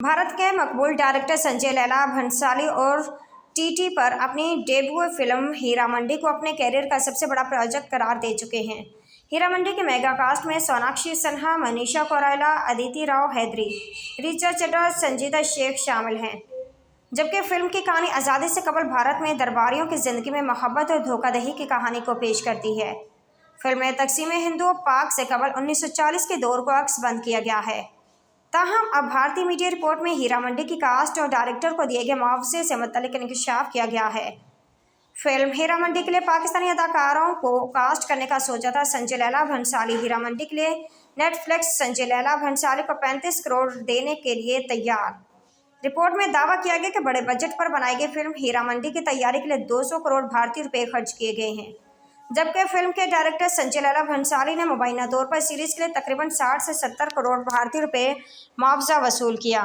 भारत के मकबूल डायरेक्टर संजय लीला भंसाली और टीटी पर अपनी डेब्यू फिल्म हीरा मंडी को अपने कैरियर का सबसे बड़ा प्रोजेक्ट करार दे चुके हैं। हीरा मंडी के मेगा कास्ट में सोनाक्षी सिन्हा, मनीषा कोइराला, अदिति राव हैदरी, ऋचा चड्ढा, संजीदा शेख शामिल हैं। जबकि फिल्म की कहानी आज़ादी से कबल भारत में दरबारियों की जिंदगी में मोहब्बत और धोखाधड़ी की कहानी को पेश करती है। फिल्म में तकसीम हिंद और पाक से कबल 1940 के दौर को अक्सबंद किया गया है। ताहम अब भारतीय मीडिया रिपोर्ट में हीरा मंडी की कास्ट और डायरेक्टर को दिए गए मुआवजे से मुतल्लिक इंकशाफ किया गया है। फिल्म हीरा मंडी के लिए पाकिस्तानी अदाकारों को कास्ट करने का सोचा था संजय लीला भंसाली। हीरा मंडी के लिए नेटफ्लिक्स संजय लीला भंसाली को 35 करोड़ देने के लिए तैयार। रिपोर्ट में दावा किया गया कि बड़े बजट पर बनाई गई फिल्म हीरा मंडी की तैयारी के लिए 200 करोड़ भारतीय रुपये खर्च किए गए हैं। जबकि फिल्म के डायरेक्टर संजय लीला भंसाली ने मुबैना तौर पर सीरीज के लिए तकरीबन 60 से 70 करोड़ भारतीय रुपये मुआवजा वसूल किया।